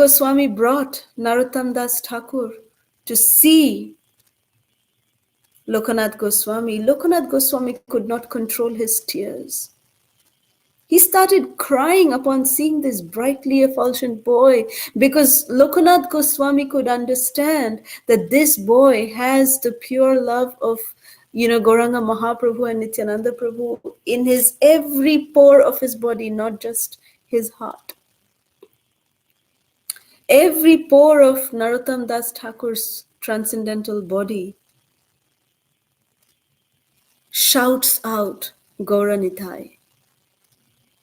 Goswami brought Narottama Das Thakur to see Lokanath Goswami could not control his tears. He started crying upon seeing this brightly effulgent boy, because Lokanath Goswami could understand that this boy has the pure love of, Gauranga Mahaprabhu and Nityananda Prabhu in his every pore of his body, not just his heart. Every pore of Narottama Das Thakur's transcendental body shouts out Gaura Nitai.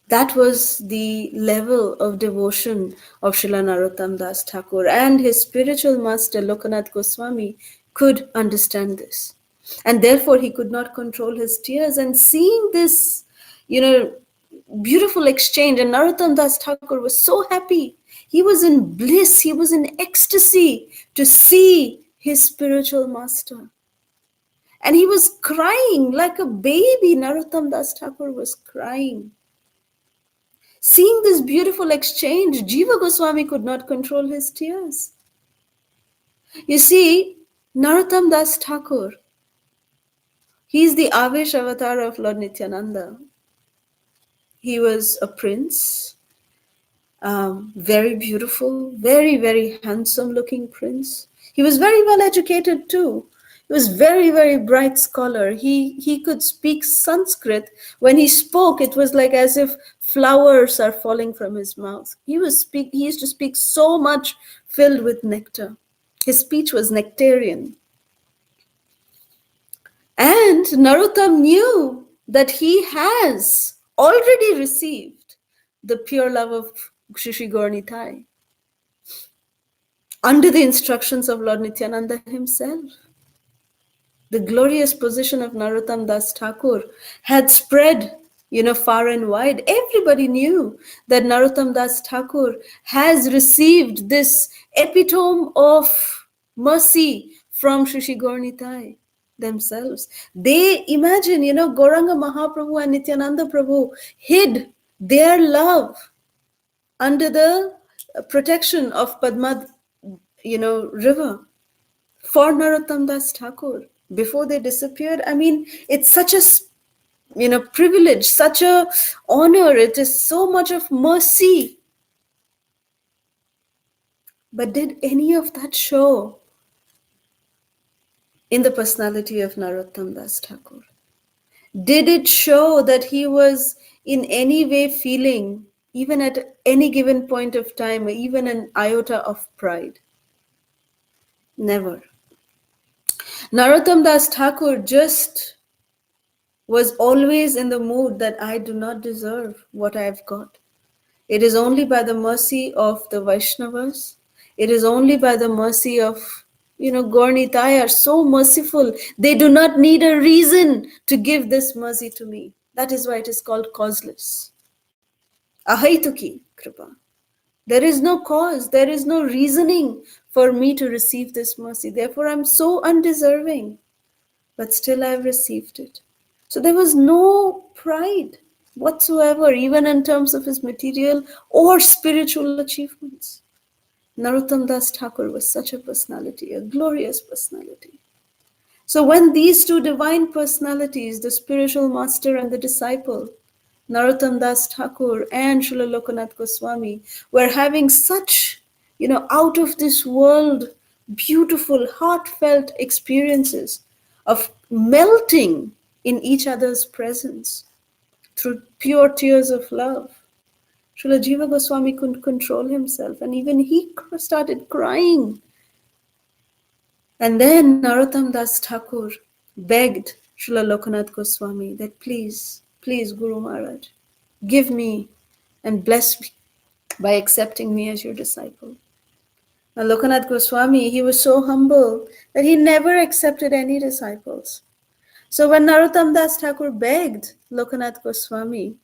That was the level of devotion of Srila Narottama Das Thakur, and his spiritual master Lokanath Goswami could understand this. And therefore he could not control his tears. And seeing this, beautiful exchange, and Narottama Das Thakur was so happy. He was in bliss, he was in ecstasy to see his spiritual master. And he was crying like a baby. Narottama Das Thakur was crying. Seeing this beautiful exchange, Jiva Goswami could not control his tears. You see, Narottama Das Thakur, he is the Avesh avatar of Lord Nityananda. He was a prince, very beautiful, very, very handsome looking prince. He was very well educated too. He was very, very bright scholar. He could speak Sanskrit. When he spoke, it was like as if flowers are falling from his mouth. He used to speak so much filled with nectar. His speech was nectarian. And Narottam knew that he has already received the pure love of Shri Gaura Nitai under the instructions of Lord Nityananda himself. The glorious position of Narottama Das Thakur had spread, far and wide. Everybody knew that Narottama Das Thakur has received this epitome of mercy from Shri Gaura Nitai themselves. They imagine, Gauranga Mahaprabhu and Nityananda Prabhu hid their love under the protection of Padma, river for Narottama Das Thakur. Before they disappeared, it's such a, privilege, such a honor. It is so much of mercy. But did any of that show in the personality of Narottama Das Thakur? Did it show that he was in any way feeling, even at any given point of time, even an iota of pride? Never. Narottama Das Thakur just was always in the mood that I do not deserve what I have got. It is only by the mercy of the Vaishnavas. It is only by the mercy of, Gaura Nitai are so merciful. They do not need a reason to give this mercy to me. That is why it is called causeless. Ahaituki kripa. There is no cause, there is no reasoning for me to receive this mercy. Therefore, I'm so undeserving, but still I've received it. So there was no pride whatsoever, even in terms of his material or spiritual achievements. Narottama Das Thakur was such a personality, a glorious personality. So when these two divine personalities, the spiritual master and the disciple, Narottama Das Thakur and Srila Lokanath Goswami, were having such, out of this world, beautiful, heartfelt experiences of melting in each other's presence through pure tears of love. Srila Jiva Goswami couldn't control himself, and even he started crying. And then Narottama Das Thakur begged Srila Lokanath Goswami that please, Guru Maharaj, give me and bless me by accepting me as your disciple. Now Lokanath Goswami, he was so humble that he never accepted any disciples. So when Narottama Das Thakur begged Lokanath Goswami,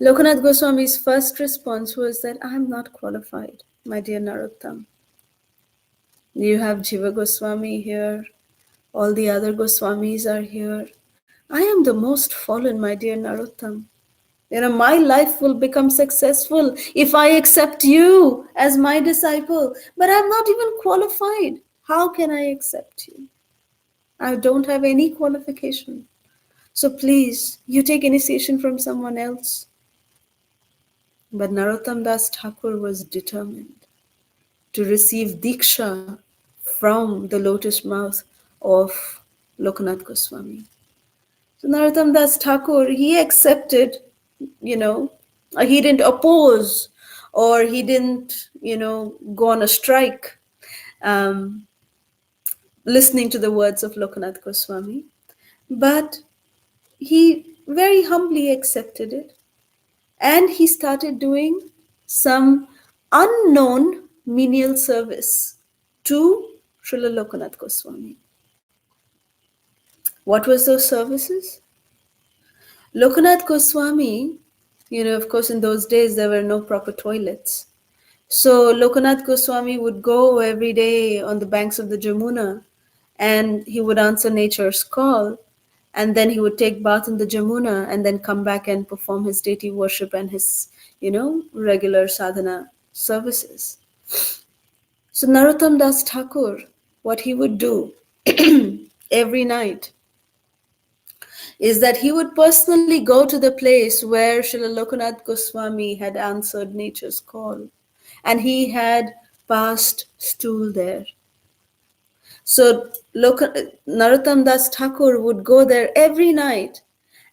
Lokanath Goswami's first response was that I am not qualified, my dear Narottama. You have Jiva Goswami here, all the other Goswamis are here. I am the most fallen, my dear Narottama. My life will become successful if I accept you as my disciple. But I'm not even qualified. How can I accept you? I don't have any qualification. So please, you take initiation from someone else. But Narottama Das Thakur was determined to receive Diksha from the lotus mouth of Lokanath Goswami. So Narottama Das Thakur, he accepted, you know, he didn't oppose or he didn't, go on a strike, um, listening to the words of Lokanath Goswami, but he very humbly accepted it and he started doing some unknown menial service to Srila Lokanath Goswami. What was those services? Lokanath Goswami, of course, in those days there were no proper toilets. So Lokanath Goswami would go every day on the banks of the Jamuna and he would answer nature's call, and then he would take bath in the Jamuna and then come back and perform his deity worship and his, regular sadhana services. So Narottama Das Thakur, what he would do every night is that he would personally go to the place where Srila Lokanath Goswami had answered nature's call, and he had passed stool there. So Narottama Das Thakur would go there every night,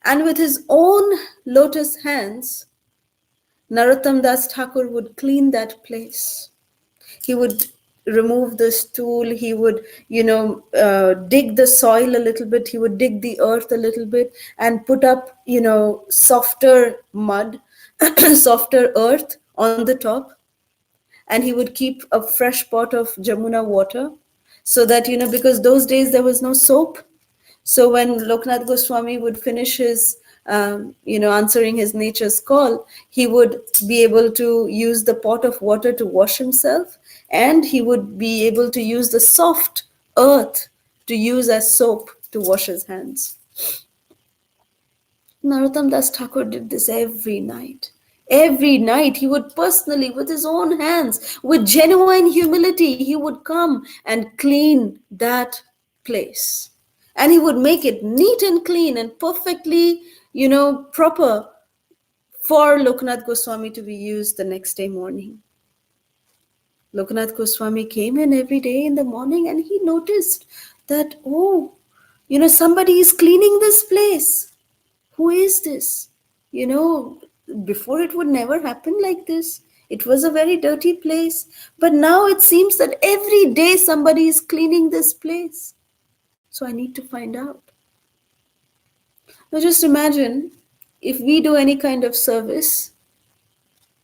and with his own lotus hands, Narottama Das Thakur would clean that place. He would remove the stool, he would, dig the soil a little bit, he would dig the earth a little bit and put up, softer mud, softer earth on the top. And he would keep a fresh pot of Jamuna water so that, because those days there was no soap. So when Lokanath Goswami would finish his, answering his nature's call, he would be able to use the pot of water to wash himself, and he would be able to use the soft earth to use as soap to wash his hands. Narottama Das Thakur did this every night. Every night he would personally, with his own hands, with genuine humility, he would come and clean that place. And he would make it neat and clean and perfectly, proper for Lokanath Goswami to be used the next day morning. Lokanath Goswami came in every day in the morning and he noticed that, somebody is cleaning this place. Who is this? Before it would never happen like this. It was a very dirty place. But now it seems that every day somebody is cleaning this place. So I need to find out. Now just imagine if we do any kind of service,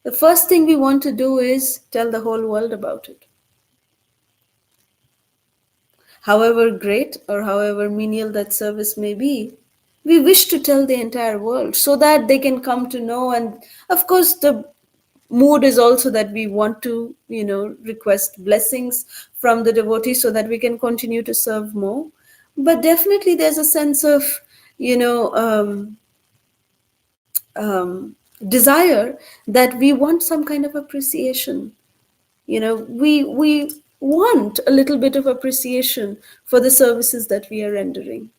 the first thing we want to do is tell the whole world about it. However great or however menial that service may be, we wish to tell the entire world so that they can come to know. And of course, the mood is also that we want to, request blessings from the devotees so that we can continue to serve more. But definitely there's a sense of, desire that we want some kind of appreciation. We want a little bit of appreciation for the services that we are rendering.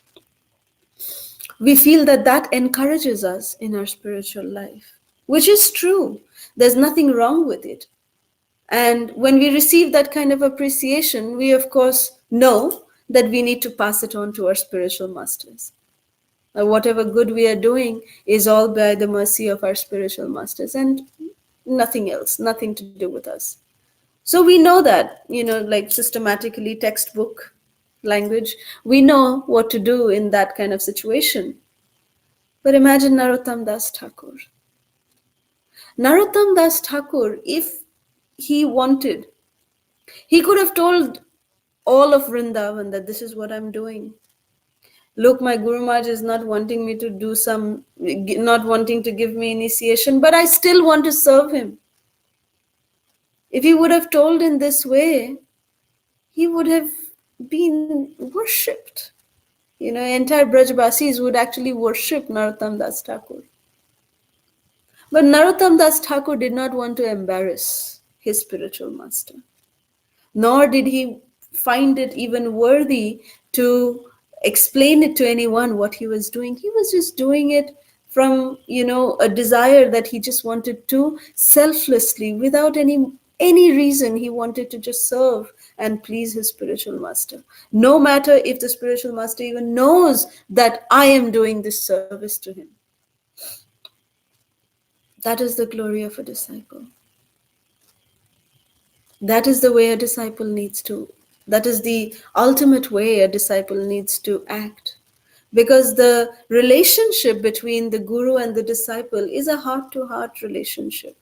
We feel that that encourages us in our spiritual life, which is true. There's nothing wrong with it. And when we receive that kind of appreciation, we of course know that we need to pass it on to our spiritual masters. Whatever good we are doing is all by the mercy of our spiritual masters and nothing else, nothing to do with us. So we know that, like systematically, textbook language, we know what to do in that kind of situation. But imagine Narottama Das Thakur. Narottama Das Thakur, if he wanted, he could have told all of Vrindavan that this is what I'm doing. Look, my Guru Maharaj is not wanting me to do not wanting to give me initiation, but I still want to serve him. If he would have told in this way, he would have been worshipped. Entire Brajbasis would actually worship Narottama Das Thakur. But Narottama Das Thakur did not want to embarrass his spiritual master, nor did he find it even worthy to explain it to anyone what he was doing. He was just doing it from, a desire that he just wanted to selflessly, without any reason. He wanted to just serve and please his spiritual master, no matter if the spiritual master even knows that I am doing this service to him. That is the glory of a disciple. That is the way a disciple needs to, that is the ultimate way a disciple needs to act. Because the relationship between the guru and the disciple is a heart to heart relationship.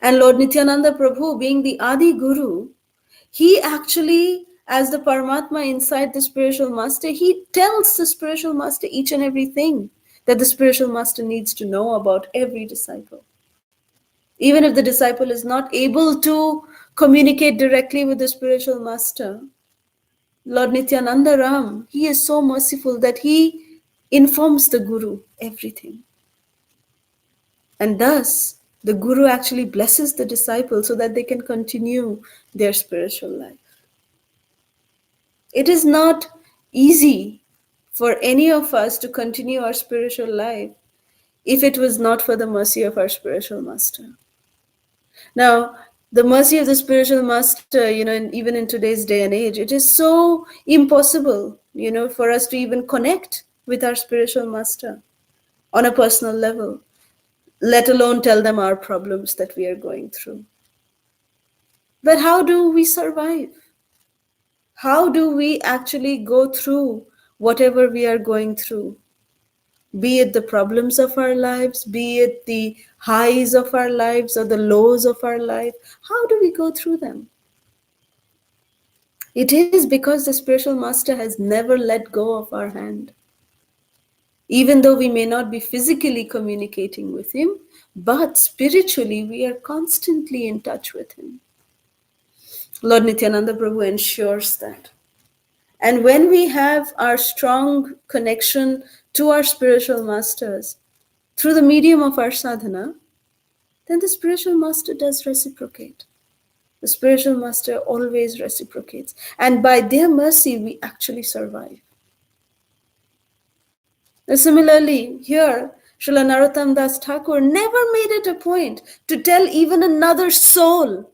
And Lord Nityananda Prabhu, being the Adi Guru, he actually, as the Paramatma inside the spiritual master, he tells the spiritual master each and everything that the spiritual master needs to know about every disciple. Even if the disciple is not able to communicate directly with the spiritual master, Lord Nityananda Ram, he is so merciful that he informs the Guru everything. And thus, the Guru actually blesses the disciple so that they can continue their spiritual life. It is not easy for any of us to continue our spiritual life if it was not for the mercy of our spiritual master. Now, the mercy of the spiritual master, even in today's day and age, it is so impossible, for us to even connect with our spiritual master on a personal level, let alone tell them our problems that we are going through. But how do we survive? How do we actually go through whatever we are going through? Be it the problems of our lives, be it the highs of our lives or the lows of our life, how do we go through them? It is because the spiritual master has never let go of our hand. Even though we may not be physically communicating with him, but spiritually we are constantly in touch with him. Lord Nityananda Prabhu ensures that. And when we have our strong connection to our spiritual masters through the medium of our sadhana, then the spiritual master does reciprocate. The spiritual master always reciprocates. And by their mercy, we actually survive. And similarly, here, Srila Narottama Das Thakur never made it a point to tell even another soul.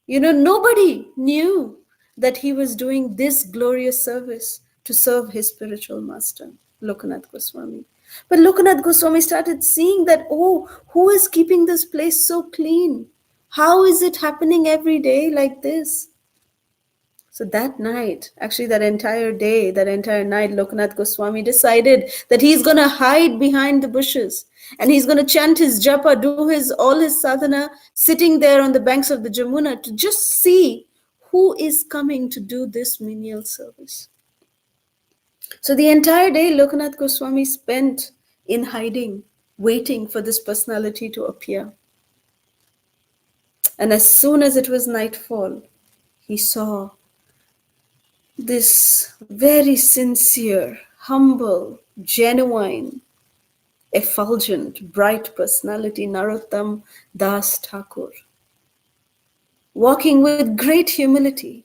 Nobody knew that he was doing this glorious service to serve his spiritual master, Lokanath Goswami. But Lokanath Goswami started seeing that, who is keeping this place so clean? How is it happening every day like this? So that night, actually that entire day, that entire night, Lokanath Goswami decided that he's going to hide behind the bushes and he's going to chant his japa, do all his sadhana, sitting there on the banks of the Jamuna to just see who is coming to do this menial service. So the entire day, Lokanath Goswami spent in hiding, waiting for this personality to appear. And as soon as it was nightfall, he saw this very sincere, humble, genuine, effulgent, bright personality, Narottama Das Thakur, walking with great humility.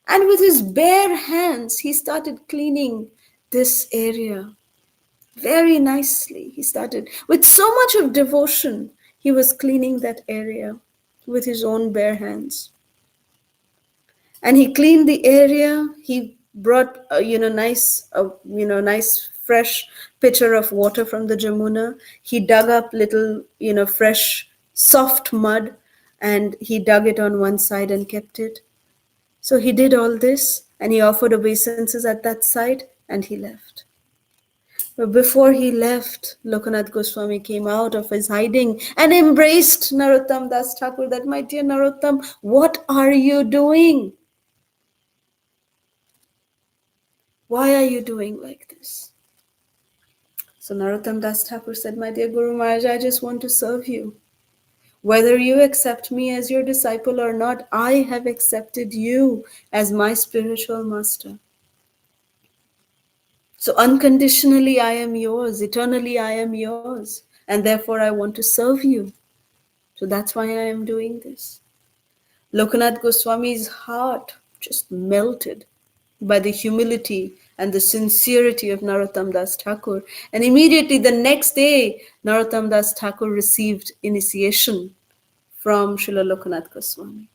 And with his bare hands, he started cleaning this area very nicely. He started with so much of devotion. He was cleaning that area with his own bare hands. And he cleaned the area. He brought nice fresh pitcher of water from the Jamuna. He dug up little fresh soft mud, and he dug it on one side and kept it. So he did all this, and he offered obeisances at that site, and he left. But before he left, Lokanath Goswami came out of his hiding and embraced Narottama Das Thakur, that, my dear Narottam, what are you doing? Why are you doing like this? So Narottama Das Thakur said, my dear Guru Maharaj, I just want to serve you. Whether you accept me as your disciple or not, I have accepted you as my spiritual master. So unconditionally I am yours, eternally I am yours. and therefore I want to serve you. So that's why I am doing this. Lokanath Goswami's heart just melted by the humility and the sincerity of Narottama Das Thakur. And immediately the next day, Narottama Das Thakur received initiation from Srila Lokanath Goswami.